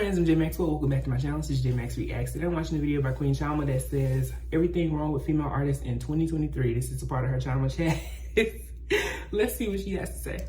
friends, I'm J Maxwell. Welcome back to my channel. This is J Max Reacts. Today I'm watching a video by Queen Chalma that says everything wrong with female artists in 2023. This is a part of her Chalma chat. Let's see what she has to say.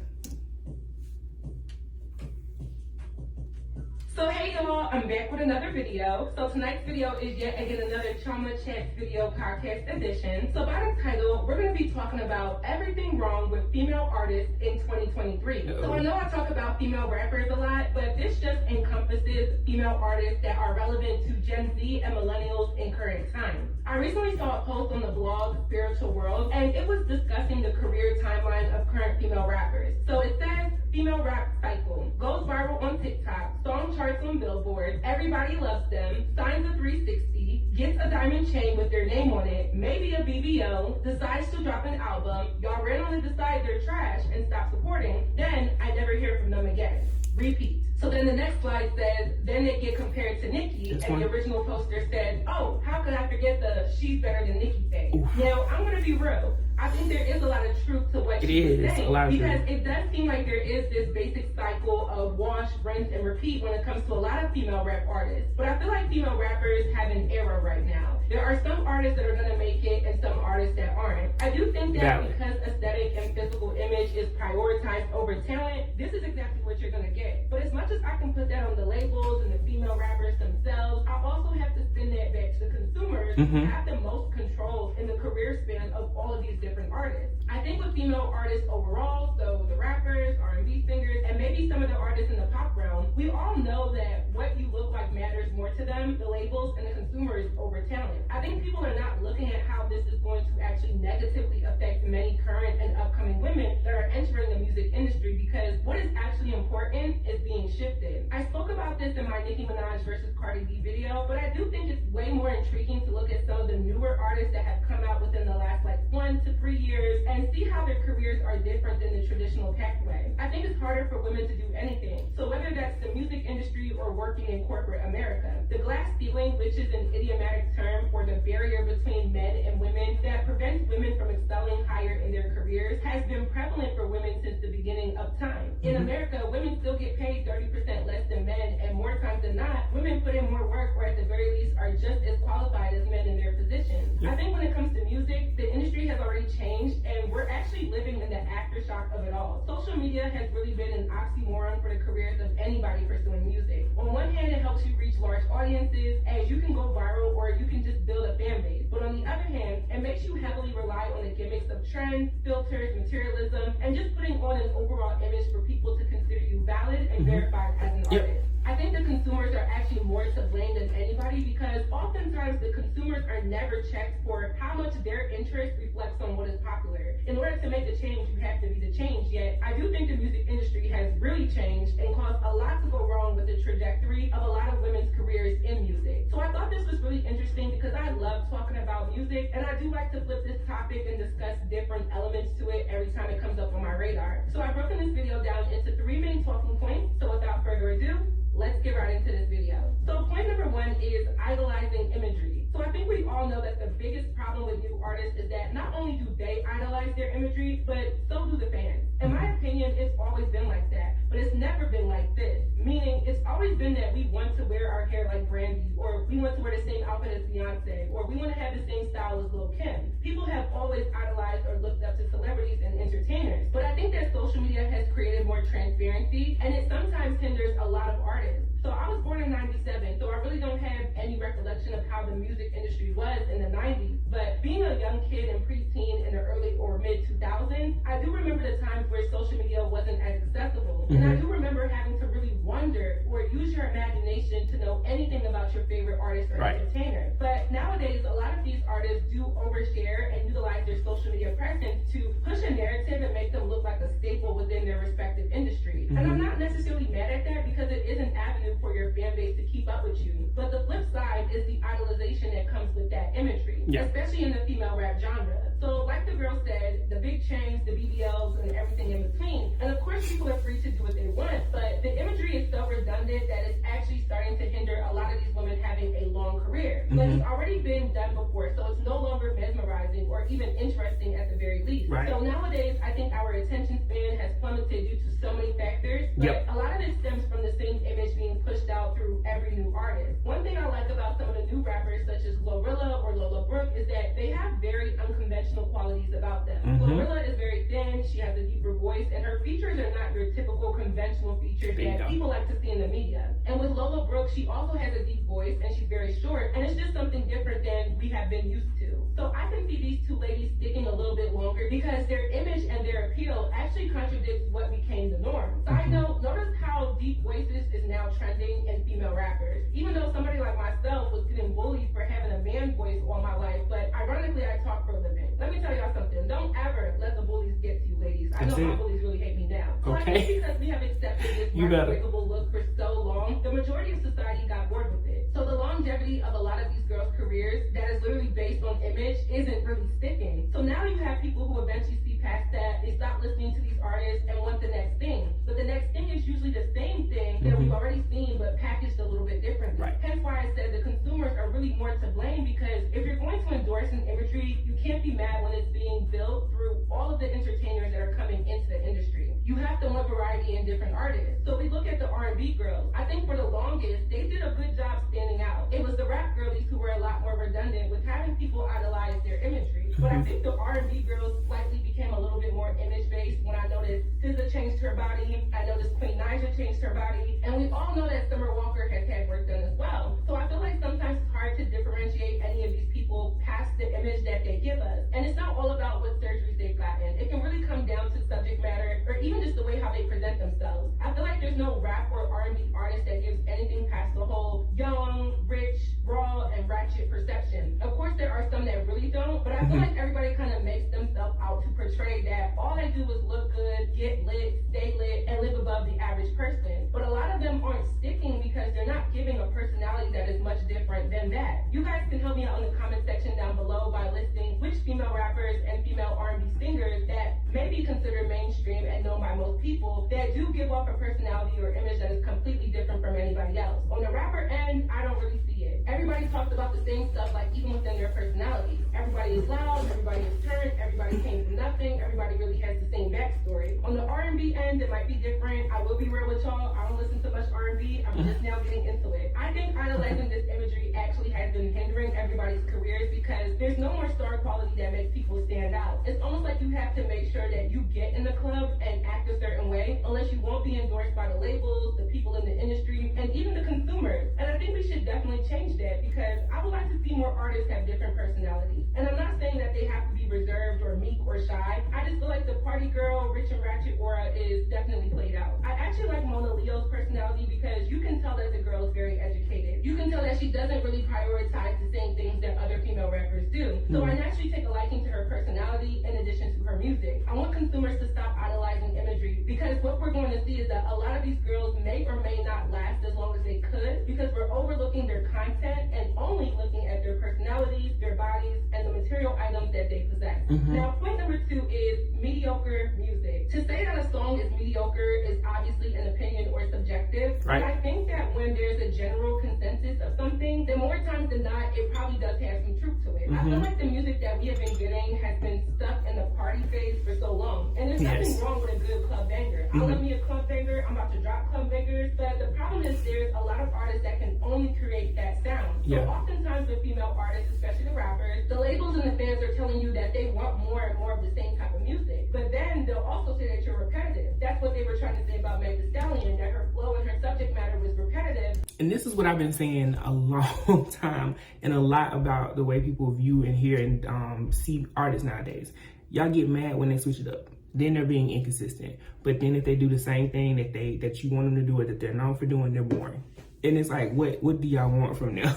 So hey y'all, I'm back with another video. So tonight's video is yet again another Chalma Chat video podcast edition. So by the title, we're going to be talking about everything wrong with female artists in 2023. So I know I talk about female rappers a lot, but this just encompasses female artists that are relevant to Gen Z and millennials in current times. I recently saw a post on the blog Spiritual World, and it was discussing the career timeline of current female rappers. So it says, female rap cycle, goes viral on TikTok, song charts on Billboard, everybody loves them, signs a 360, gets a diamond chain with their name on it, maybe a BBO, decides to drop an album, y'all randomly decide they're trash and stop supporting, then I never hear from them again. Repeat. So then the next slide says, then they get compared to Nicki, and the original poster said, oh, how could I forget the she's better than Nicki thing? Now, I'm going to be real. I think there is a lot of truth to what she's saying, because it does seem like there is this basic cycle of wash, rinse, and repeat when it comes to a lot of female rap artists. But I feel like female rappers have an era right now. There are some artists that are going to make it and some artists that aren't. I do think that because aesthetic and physical image is prioritized over talent, this is exactly what you're going to get. But as much as I can put that on the labels and the female rappers themselves, I also have to send that back to the consumers who have the most control in the career span of all of these different artists. I think with female artists overall, so the rappers, R&B singers, and maybe some of the artists in the pop realm, we all know that what you look like matters more to them, the labels and the consumers, over talent. I think people are not looking at how this is going to actually negatively affect many current and upcoming women that are entering the music industry, because what is actually important is being shifted. I spoke about this in my Nicki Minaj versus Cardi B video, but I do think it's way more intriguing to look at some of the newer artists that have come out within the last 1 to 3 years and see how their careers are different than the traditional pathway. I think it's harder for women to do anything. So whether that's the music industry or working in corporate America, the glass ceiling, which is an idiomatic term for the barrier between men and women that prevents women from excelling higher in their careers, has been prevalent for women since the beginning of time. In America, women still get paid 30% less than men, and more times than not, women put in more work, or at the very least are just as qualified as men in their positions. I think when it comes to music, the industry has already changed, and we're actually living in the aftershock of it all. Social media has really been an oxymoron for the careers of anybody pursuing music. On one hand, it helps you reach large audiences, as you can go viral or you can just build a fan base. But on the other hand, it makes you heavily rely on the gimmicks of trends, filters, materialism, and just putting on an overall image for people to consider you valid and verified as an artist. I think the consumers are actually more to blame than anybody, because oftentimes the consumers are never checked for how much their interest reflects on what is popular. In order to make the change, you have to be the change. Yet, I do think the music industry has really changed and caused a lot to go wrong with the trajectory of a lot of women's careers in music. So I thought this was really interesting because I love talking about music, and I do like to flip this topic and discuss different elements to it every time it comes up on my radar. So I've broken this video down into 3 main talking points. So without further ado, let's get right into this video. So point number 1 is idolizing imagery. So I think we all know that the biggest problem with new artists is that not only do they idolize their imagery, but so do the fans. In my opinion, it's always been like that, but it's never been like this. Meaning, it's always been that we want to wear our hair like Brandy, or we want to wear the same outfit as Beyonce, or we want to have the same style as Lil' Kim. People have always idolized or looked up to celebrities and entertainers. But I think that social media has created more transparency, and it sometimes hinders a lot of artists. So I was born in 97, so I really don't have any recollection of how the music industry was in the 90s. But being a young kid and preteen in the early or mid 2000s, I do remember the times where social media wasn't as accessible. And I do remember having to really wonder or use your imagination to know anything about your favorite artist or entertainer. But nowadays, a lot of these artists do overshare and utilize their social media presence to push a narrative and make them look like a staple within their respective industry. And I'm not necessarily mad at that, because it is an avenue for your fan base to keep up with you. But the flip side is the idolization that comes with that imagery, especially in the female rap genre. So like the girl said, the big chains, the BBLs, and everything in between. And of course, people are free to do what they want, but the imagery is so redundant that it's actually starting to hinder a lot of these women having a long career. But it's already been done before, so it's no longer mesmerizing or even interesting at the very least. So nowadays, I think our attention span has plummeted due to so many factors, but a lot of this stems from the same image being pushed out through every new artist. One thing I like about some of the new rappers, such as Glorilla or Lola Brooke, is that they have very unconventional qualities about them. Glorilla is very thin, she has a deeper voice, and her features are not your typical conventional features that people like to see in the media. And with Lola Brooke, she also has a deep voice, and she's very short, and it's just something different than we have been used to. So I can see these two ladies sticking a little bit longer because their image and their appeal actually contradicts what became the norm. Side note, notice how deep voices is now trending in female rappers. Even though somebody like myself was getting bullied for having a man voice all my life, but ironically I talk for a living. Let me tell y'all something. Don't ever let the bullies get to you, ladies. I know my bullies really hate me now. So I think because we have accepted this unbreakable look for so long, the majority of society got bored with it. So the longevity of a lot of these girls' careers that is literally based on image isn't really sticking. So now you have people who eventually see past that, they stop listening to these artists and want the next thing. But the next thing is usually the same thing that we've already seen but packaged a little bit differently. Hence why I said the consumers are really more to blame, because if you're going to endorse an imagery, you can't be mad when it's being built through all of the entertainers that are coming into the industry. You have to want variety in different artists. So if we look at the R&B girls, I think for the longest, they did a good job standing out. It was the rap girlies who were a lot more redundant with having people idolize their imagery. But I think the R&B girls slightly became a little bit more image-based when I noticed SZA changed her body, I noticed Queen Naija changed her body, and we all know that Summer Walker has had work done as well. So I feel like sometimes it's hard to differentiate any of these people past the image that they give us. And it's not all about what surgeries they've gotten. It can really come down to subject matter or even just the way how they present themselves. I feel like there's no rap or R&B artist that gives anything past the whole young, rich, raw, and ratchet perception. Of course, there are some that really don't, but I feel like everybody kind of makes themselves out to portray that all they do is look good, get lit, stay lit, and live above the average person. But a lot of them aren't sticking because they're not giving a personality that is much different than that. You guys can help me out in the comment section down below by listing which female rappers and female R&B singers that may be considered mainstream and known by most people that do give off a personality or image that is completely different from anybody else. On the rapper end, I don't really see it. Everybody talks about the same stuff, like even within their personality. Everybody is loud, everybody is turned, everybody came from nothing, everybody really has the same backstory. On the R&B end, it might be different. I will be real with y'all, I don't listen to much R&B, I'm just now getting into it. I think idolizing this imagery actually has been hindering everybody's careers because there's no more star quality that makes people stand out. It's almost like you have to make sure that you get in the club and act a certain way, unless you won't be endorsed by the labels, the people in the industry, and even the consumers. And I think we should definitely change that because I would like to see more artists have different personalities. And I'm not saying that they have to be reserved or meek or shy. I just feel like the party girl, rich and ratchet aura is definitely played out. I actually like Mona Leo's personality because you can tell that the girl is very educated. You can tell that she doesn't really prioritize the same things that other female rappers do. So I naturally take a liking to her personality in addition to her music. I want consumers to stop idolizing imagery because what we're going to see is that a lot of these girls may or may not last as long as they could because we're overlooking their content and only looking at their personalities, their bodies, and the material items that they possess. Now, point number 2 is mediocre music. To say that a song is mediocre is obviously an opinion or subjective, but I think that when there's a general consensus of something, then more times than not, it probably does have some truth to it. I feel like the music that we have been getting has been stuck in the party phase for so long, and there's nothing wrong with a good club banger. I love me a club banger, I'm about to drop club bangers, but the problem is there's a lot of artists that can only create that sound. So oftentimes with female artists, especially the rappers, the labels and the fans are telling you that they want more and more of the same type of music, but then they'll also say that you're repetitive. That's what they were trying to say about Meg Thee Stallion, that her flow and her subject matter was repetitive. And this is what I've been saying a long time and a lot about the way people view and hear and see artists nowadays. Y'all get mad when they switch it up. Then they're being inconsistent. But then if they do the same thing that you want them to do or that they're known for doing, they're boring. And it's like, what do y'all want from them?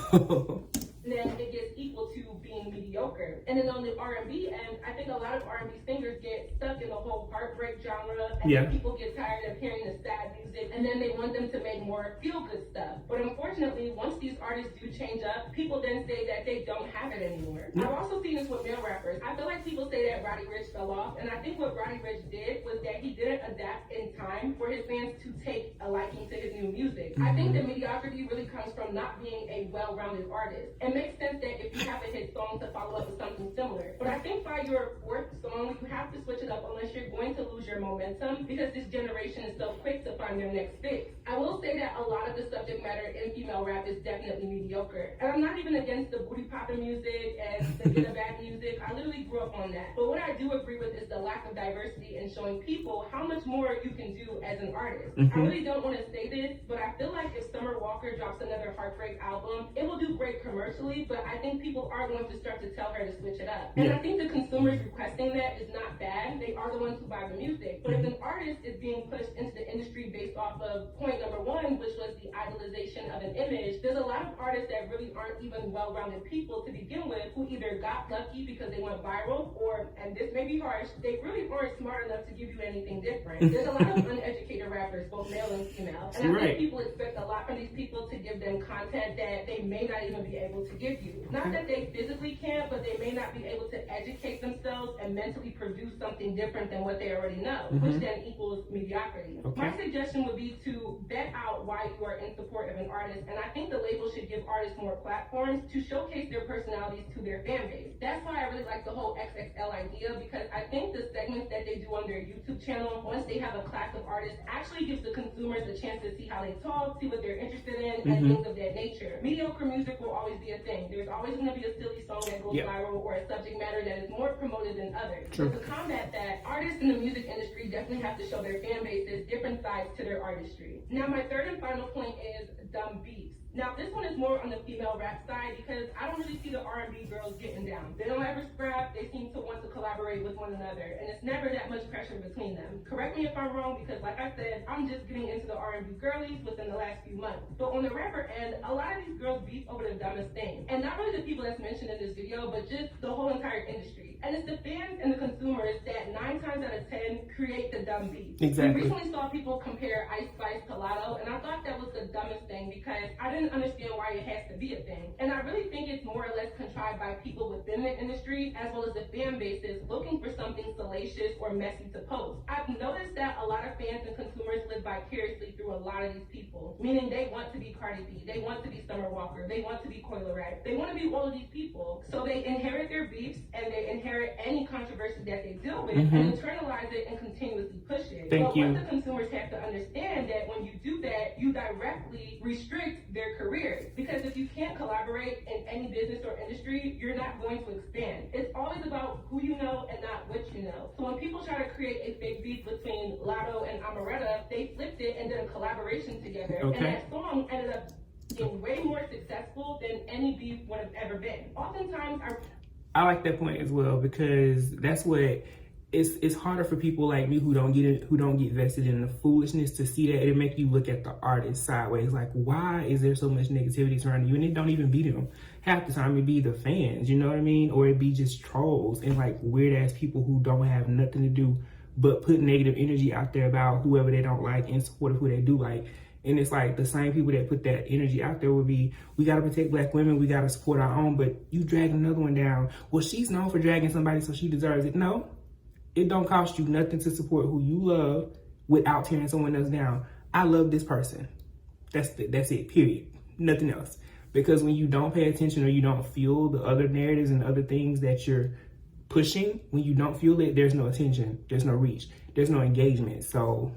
Then it gets equal to being mediocre. And then on the R&B end, I think a lot of R&B singers get stuck in the whole heartbreak genre, and then people get tired of hearing the sad music, and then they want them to make more feel-good stuff. But unfortunately, once these artists do change up, people then say that they don't have it anymore. I've also seen this with male rappers. I feel like people say that Roddy Ricch fell off, and I think what Roddy Ricch did was that he didn't adapt in time for his fans to take a liking to his new music. I think that mediocrity really comes from not being a well-rounded artist. It makes sense that if you have a hit song to follow up with something similar. But I think by your fourth song, you have to switch it up unless you're going to lose your momentum, because this generation is so quick to find their next fix. I will say that a lot of the subject matter in female rap is definitely mediocre. And I'm not even against the booty popping music and the get a bag music. I literally grew up on that. But what I do agree with is the lack of diversity in showing people how much more you can do as an artist. I really don't want to say this, but I feel like if Summer Walker drops another heartbreak album, it will do great commercially, but I think people are going to start to tell her to switch it up. And I think the consumers requesting that is not bad. They are the ones who buy the music. But if an artist is being pushed into the industry based off of point number one, which was the idolization of an image, there's a lot of artists that really aren't even well-rounded people to begin with, who either got lucky because they went viral, or, and this may be harsh, they really aren't smart enough to give you anything different. There's a lot of uneducated rappers, both male and female, and I think people expect a lot from these people to give them content that they may not even be able to give you. Not that they physically can't, but they may not be able to educate themselves and mentally produce something different than what they already know, which then equals mediocrity. My suggestion would be to vet out why you are in support of an artist, and I think the label should give artists more platforms to showcase their personalities to their fan base. That's why I really like the whole XXL idea, because I think the segments that they do on their YouTube channel, once they have a class of artists, actually gives the consumers a chance to see how they talk, see what they're interested in, and things of that nature. Mediocre music will always be a thing. There's always going to be a silly song that goes viral, or a subject matter that is more promoted than others. So to combat that, artists in the music industry definitely have to show their fan bases different sides to their artistry. Now, my third and final point is dumb beats. Now, this one is more on the female rap side, because I don't really see the R&B girls getting down. They don't ever scrap. They seem to want to collaborate with one another, and it's never that much pressure between them. Correct me if I'm wrong, because like I said, I'm just getting into the R&B girlies within the last few months. But on the rapper end, a lot of these girls beef over the dumbest thing. And not really the people that's mentioned in this video, but just the whole entire industry. And it's the fans and the consumers that 9 times out of 10 create the dumb beats. Exactly. We recently saw people compare Ice Spice to Lotto, and I thought that was the dumbest thing, because I didn't understand why it has to be a thing. And I really think it's more or less contrived by people within the industry, as well as the fan bases looking for something salacious or messy to post. I've noticed that a lot of fans and consumers live vicariously through a lot of these people, meaning they want to be Cardi B, they want to be Summer Walker, they want to be Coyle Ray, they want to be all of these people. So they inherit their beefs, and they inherit any controversy that they deal with, and internalize it and continuously push it. But what the consumers have to understand, that when you do that, you directly restrict their careers. Because if you can't collaborate in any business or industry, you're not going to expand. It's always about who you know and not what you know. So when people try to create a fake beef between Lotto and Amaretta, they flipped it and did a collaboration together. And that song ended up being way more successful than any beef would have ever been. Oftentimes, I like that point as well, because that's what it's harder for people like me who don't get vested in the foolishness to see that. It make you look at the artist sideways, like, why is there so much negativity surrounding you? And it don't even be them. Half the time it be the fans, you know what I mean? Or it be just trolls and like weird ass people who don't have nothing to do but put negative energy out there about whoever they don't like in support of who they do like. And it's like the same people that put that energy out there would be, we got to protect black women, we got to support our own, but you drag another one down. Well, she's known for dragging somebody, so she deserves it. No, it don't cost you nothing to support who you love without tearing someone else down. I love this person. That's it, period. Nothing else. Because when you don't pay attention, or you don't feel the other narratives and other things that you're pushing, when you don't feel it, there's no attention, there's no reach, there's no engagement. So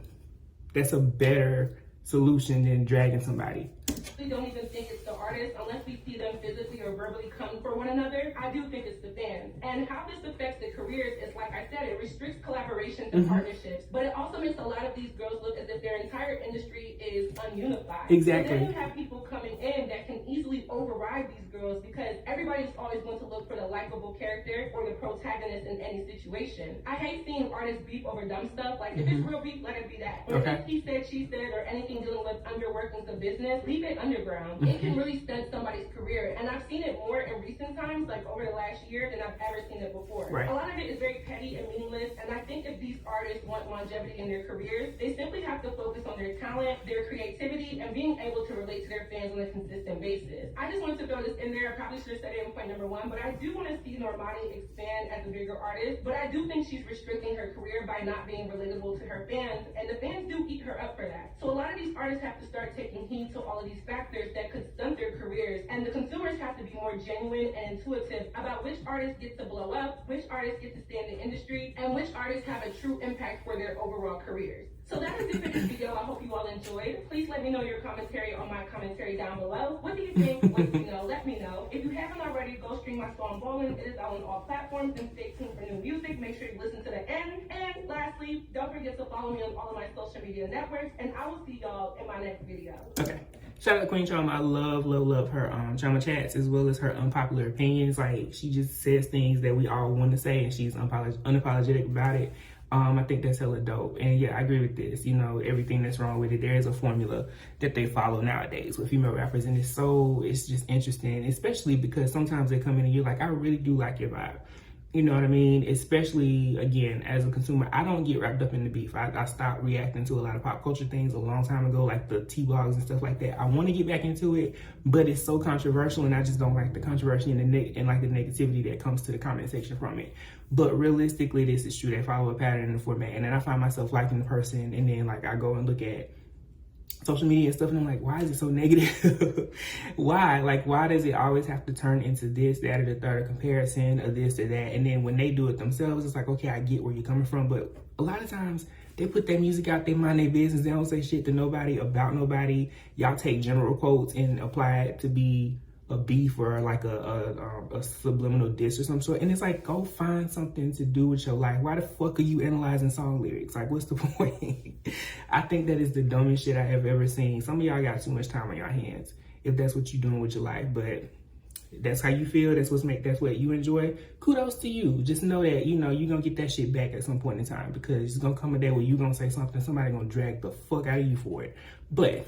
that's a better solution than dragging somebody. We don't even think it's the artist unless we see them physically or verbally come for one another. I do think it's the fans. And how this affects the careers is, like I said, it restricts collaborations and partnerships, but it also makes a lot of these girls look as if their entire industry is ununified. Exactly. And then you have people coming in that can easily override these girls girls because everybody's always going to look for the likable character or the protagonist in any situation. I hate seeing artists beef over dumb stuff. Like, if it's real beef, let it be that. But if he said, she said, or anything dealing with underworkings of business, leave it underground. It can really stunt somebody's career. And I've seen it more in recent times, like over the last year, than I've ever seen it before. A lot of it is very petty and meaningless. And I think if these artists want longevity in their careers, they simply have to focus on their talent, their creativity, and being able to relate to their fans on a consistent basis. I just wanted to throw this in there. I probably should have said it in point number 1, but I do want to see Normani expand as a bigger artist. But I do think she's restricting her career by not being relatable to her fans, and the fans do eat her up for that. So a lot of these artists have to start taking heed to all of these factors that could stunt their careers, and the consumers have to be more genuine and intuitive about which artists get to blow up, which artists get to stay in the industry, and which artists have a true impact for their overall careers. So that is it for this video. I hope you all enjoyed. Please let me know your commentary on my commentary down below. What do you think? What do you know? Let me know. If you haven't already, go stream my song Ballin'. It is out on all platforms, and stay tuned for new music. Make sure you listen to the end. And lastly, don't forget to follow me on all of my social media networks, and I will see y'all in my next video. Okay. Shout out to Queen Trauma. I love her trauma chats as well as her unpopular opinions. Like, she just says things that we all want to say, and she's unapologetic about it. I think that's hella dope. And yeah, I agree with this. You know, everything that's wrong with it, there is a formula that they follow nowadays with female rappers. And it's just interesting, especially because sometimes they come in and you're like, I really do like your vibe. You know what I mean? Especially, again, as a consumer, I don't get wrapped up in the beef. I stopped reacting to a lot of pop culture things a long time ago, like the T-blogs and stuff like that. I want to get back into it, but it's so controversial, and I just don't like the controversy and the negativity that comes to the comment section from it. But realistically, this is true. They follow a pattern and a format, and then I find myself liking the person, and then like I go and look at social media and stuff, and I'm like, why is it so negative? Why? Like, why does it always have to turn into this, that, or the third, a comparison of this or that? And then when they do it themselves, it's like, okay, I get where you're coming from. But a lot of times they put their music out, they mind their business, they don't say shit to nobody about nobody. Y'all take general quotes and apply it to be a beef or like a subliminal diss or some sort. And it's like, go find something to do with your life. Why the fuck are you analyzing song lyrics? Like, what's the point? I think that is the dumbest shit I have ever seen. Some of y'all got too much time on your hands if that's what you're doing with your life. But that's how you feel, that's what you enjoy. Kudos to you. Just know that, you know, you're gonna get that shit back at some point in time, because it's gonna come a day where you're gonna say something, somebody gonna drag the fuck out of you for it. But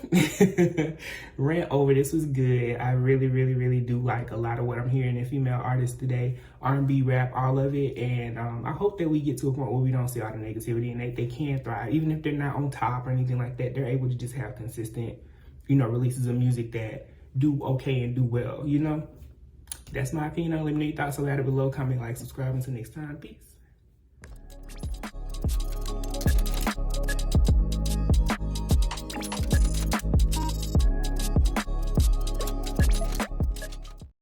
rant over, this was good. I really do like a lot of what I'm hearing in female artists today, R&B, rap, all of it. And I hope that we get to a point where we don't see all the negativity and that they can thrive. Even if they're not on top or anything like that, they're able to just have consistent, you know, releases of music that do okay and do well, you know? That's my opinion. Let me know your thoughts about it below. Comment, like, subscribe. Until next time. Peace.